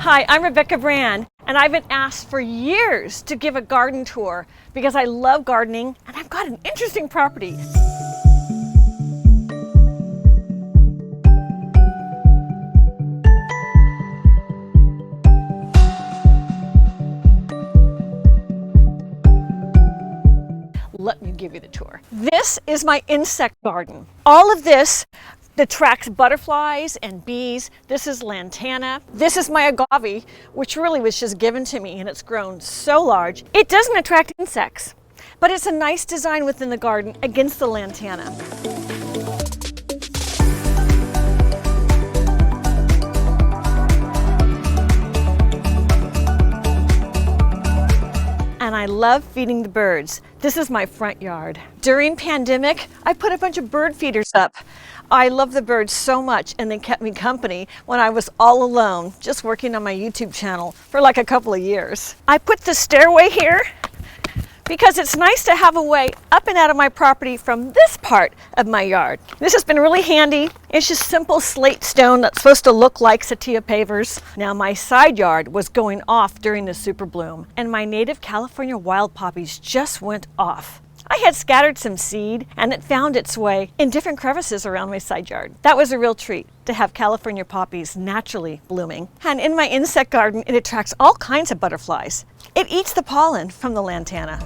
Hi, I'm Rebecca Brand, and I've been asked for years to give a garden tour because I love gardening and I've got an interesting property. Let me give you the tour. This is my insect garden. All of this attracts butterflies and bees. This is lantana. This is my agave, which really was just given to me, and it's grown so large. It doesn't attract insects, but it's a nice design within the garden against the lantana. And I love feeding the birds. This is my front yard. During pandemic, I put a bunch of bird feeders up. I love the birds so much, and they kept me company when I was all alone, just working on my YouTube channel for like a couple of years. I put the stairway here because it's nice to have a way up and out of my property from this part of my yard. This has been really handy. It's just simple slate stone that's supposed to look like sativa pavers. Now my side yard was going off during the super bloom, and my native California wild poppies just went off. I had scattered some seed, and it found its way in different crevices around my side yard. That was a real treat to have California poppies naturally blooming. And in my insect garden, it attracts all kinds of butterflies. It eats the pollen from the lantana.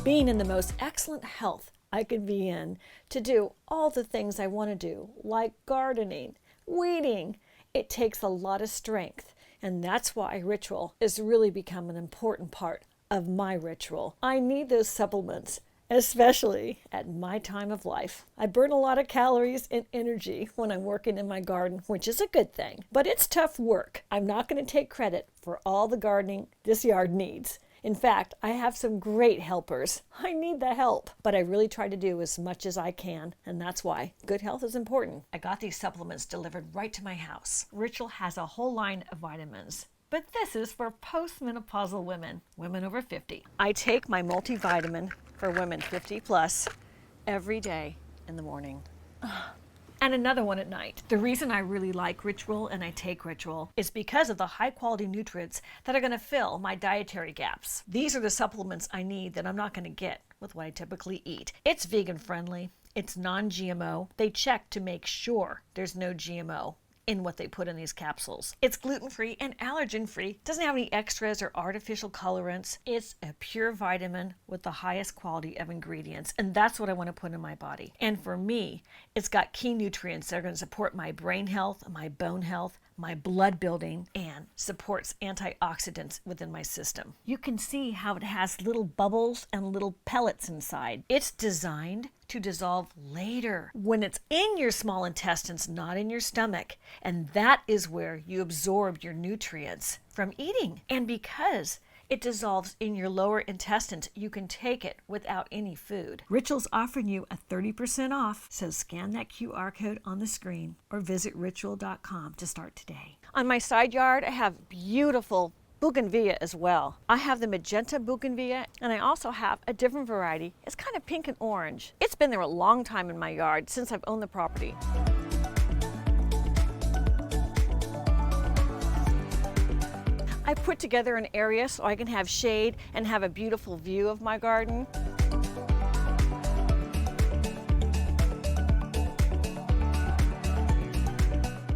Being in the most excellent health I could be in to do all the things I want to do, like gardening, weeding. It takes a lot of strength, and that's why ritual has really become an important part of my ritual. I need those supplements, especially at my time of life. I burn a lot of calories and energy when I'm working in my garden, which is a good thing, but it's tough work. I'm not going to take credit for all the gardening this yard needs. In fact, I have some great helpers. I need the help, but I really try to do as much as I can, and that's why good health is important. I got these supplements delivered right to my house. Ritual has a whole line of vitamins, but this is for postmenopausal women, women over 50. I take my multivitamin for women 50 plus every day in the morning. And another one at night. The reason I really like Ritual and I take Ritual is because of the high quality nutrients that are going to fill my dietary gaps. These are the supplements I need that I'm not going to get with what I typically eat. It's vegan friendly. It's non-GMO. They check to make sure there's no GMO in what they put in these capsules. It's gluten-free and allergen-free, doesn't have any extras or artificial colorants. It's a pure vitamin with the highest quality of ingredients, and that's what I want to put in my body. And for me, it's got key nutrients that are going to support my brain health, my bone health, my blood building, and supports antioxidants within my system. You can see how it has little bubbles and little pellets inside. It's designed to dissolve later when it's in your small intestines, not in your stomach. And that is where you absorb your nutrients from eating. And because it dissolves in your lower intestines, you can take it without any food. Ritual's offering you a 30% off, so scan that QR code on the screen or visit ritual.com to start today. On my side yard, I have beautiful bougainvillea as well. I have the magenta bougainvillea, and I also have a different variety. It's kind of pink and orange. It's been there a long time in my yard since I've owned the property. I put together an area so I can have shade and have a beautiful view of my garden.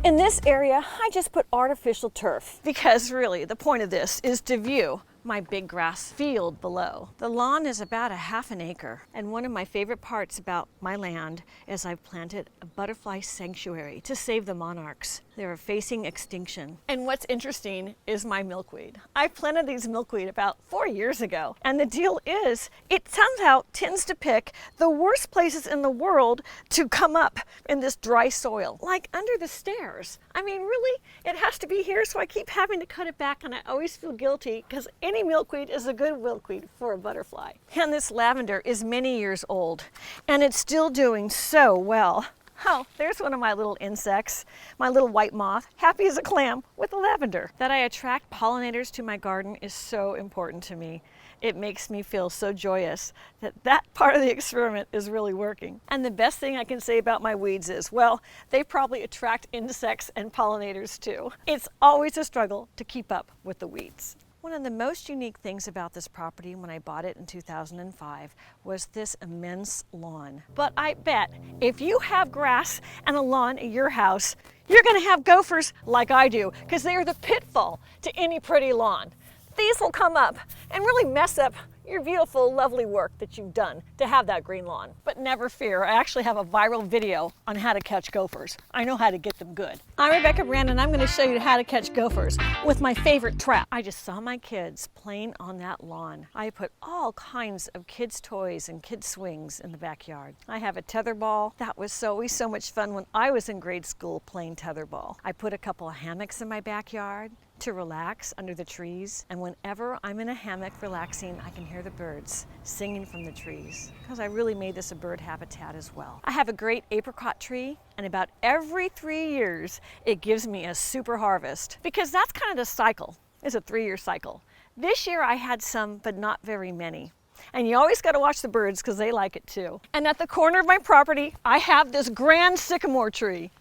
In this area, I just put artificial turf because really the point of this is to view my big grass field below. The lawn is about a half an acre, and one of my favorite parts about my land is I've planted a butterfly sanctuary to save the monarchs. They are facing extinction. And what's interesting is my milkweed. I planted these milkweed about 4 years ago, and the deal is it somehow tends to pick the worst places in the world to come up in this dry soil, like under the stairs. I mean, really, it has to be here, so I keep having to cut it back, and I always feel guilty because any milkweed is a good milkweed for a butterfly. And this lavender is many years old, and it's still doing so well. Oh, there's one of my little insects, my little white moth, happy as a clam with the lavender. That I attract pollinators to my garden is so important to me. It makes me feel so joyous that that part of the experiment is really working. And the best thing I can say about my weeds is, well, they probably attract insects and pollinators too. It's always a struggle to keep up with the weeds. One of the most unique things about this property when I bought it in 2005 was this immense lawn. But I bet if you have grass and a lawn at your house, you're going to have gophers like I do, because they are the pitfall to any pretty lawn. These will come up and really mess up your beautiful, lovely work that you've done to have that green lawn. But never fear, I actually have a viral video on how to catch gophers. I know how to get them good. I'm Rebecca Brandon. I'm going to show you how to catch gophers with my favorite trap. I just saw my kids playing on that lawn. I put all kinds of kids' toys and kids' swings in the backyard. I have a tetherball. That was always so much fun when I was in grade school playing tetherball. I put a couple of hammocks in my backyard to relax under the trees, and whenever I'm in a hammock relaxing, I can hear the birds singing from the trees, because I really made this a bird habitat as well. I have a great apricot tree, and about every 3 years it gives me a super harvest, because that's kind of the cycle. It's a 3-year cycle. This year I had some, but not very many. And you always got to watch the birds because they like it too. And at the corner of my property, I have this grand sycamore tree.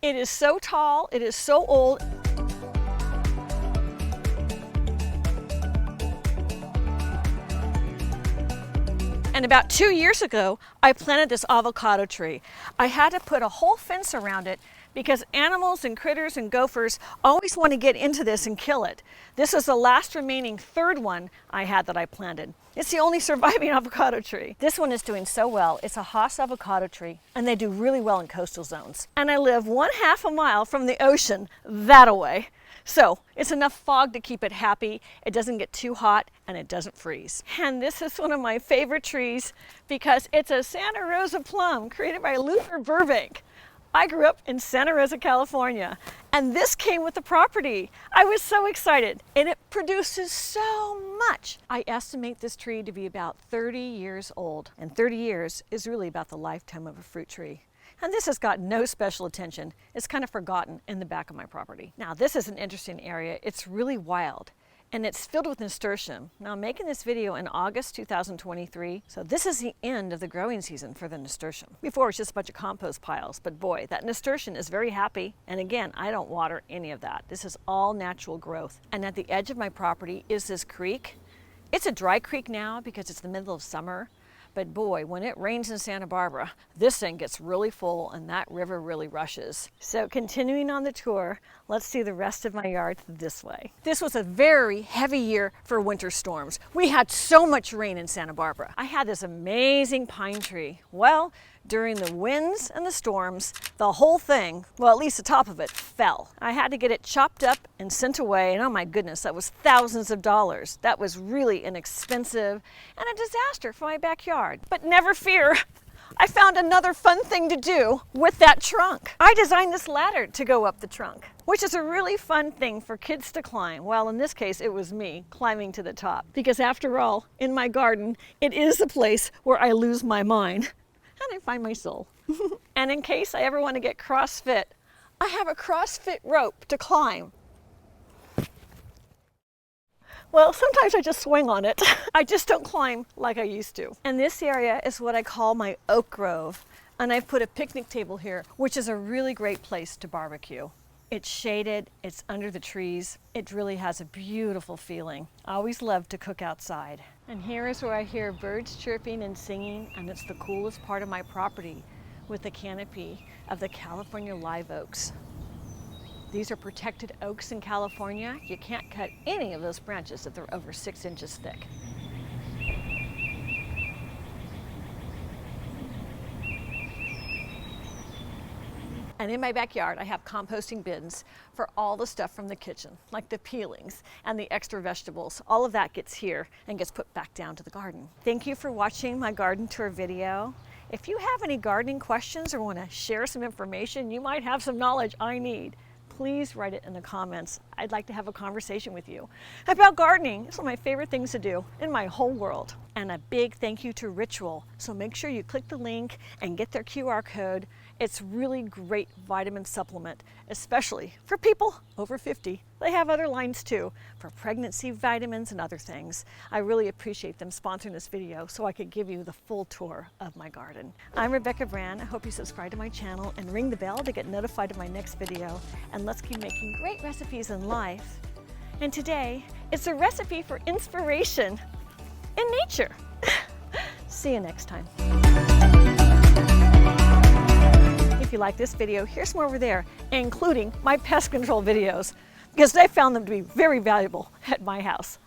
It is so tall, it is so old. And about 2 years ago, I planted this avocado tree. I had to put a whole fence around it because animals and critters and gophers always want to get into this and kill it. This is the last remaining third one I had that I planted. It's the only surviving avocado tree. This one is doing so well. It's a Haas avocado tree, and they do really well in coastal zones. And I live 1/2 a mile from the ocean that away. So it's enough fog to keep it happy, it doesn't get too hot, and it doesn't freeze. And this is one of my favorite trees because it's a Santa Rosa plum created by Luther Burbank. I grew up in Santa Rosa, California, and this came with the property. I was so excited, and it produces so much. I estimate this tree to be about 30 years old, and 30 years is really about the lifetime of a fruit tree. And this has got no special attention. It's kind of forgotten in the back of my property. Now, this is an interesting area. It's really wild, and it's filled with nasturtium. Now, I'm making this video in August 2023, so this is the end of the growing season for the nasturtium. Before, it was just a bunch of compost piles, but boy, that nasturtium is very happy. And again, I don't water any of that. This is all natural growth. And at the edge of my property is this creek. It's a dry creek now because it's the middle of summer. But boy, when it rains in Santa Barbara, this thing gets really full and that river really rushes. So continuing on the tour, let's see the rest of my yard this way. This was a very heavy year for winter storms. We had so much rain in Santa Barbara. I had this amazing pine tree. Well, during the winds and the storms, the whole thing, well, at least the top of it, fell. I had to get it chopped up and sent away, and oh my goodness, that was thousands of dollars. That was really inexpensive and a disaster for my backyard. But never fear, I found another fun thing to do with that trunk. I designed this ladder to go up the trunk, which is a really fun thing for kids to climb. Well, in this case, it was me climbing to the top. Because after all, in my garden, it is the place where I lose my mind and I find my soul. And in case I ever want to get CrossFit, I have a CrossFit rope to climb. Well, sometimes I just swing on it. I just don't climb like I used to. And this area is what I call my oak grove. And I've put a picnic table here, which is a really great place to barbecue. It's shaded, it's under the trees. It really has a beautiful feeling. I always love to cook outside. And here is where I hear birds chirping and singing, and it's the coolest part of my property with the canopy of the California live oaks. These are protected oaks in California. You can't cut any of those branches if they're over 6 inches thick. And in my backyard, I have composting bins for all the stuff from the kitchen, like the peelings and the extra vegetables. All of that gets here and gets put back down to the garden. Thank you for watching my garden tour video. If you have any gardening questions or want to share some information, you might have some knowledge I need, please write it in the comments. I'd like to have a conversation with you about gardening. It's one of my favorite things to do in my whole world. And a big thank you to Ritual. So make sure you click the link and get their QR code. It's really great vitamin supplement, especially for people over 50. They have other lines too, for pregnancy vitamins and other things. I really appreciate them sponsoring this video so I could give you the full tour of my garden. I'm Rebecca Brand. I hope you subscribe to my channel and ring the bell to get notified of my next video. And let's keep making great recipes in life. And today, it's a recipe for inspiration in nature. See you next time. If you like this video, here's more over there, including my pest control videos, because I found them to be very valuable at my house.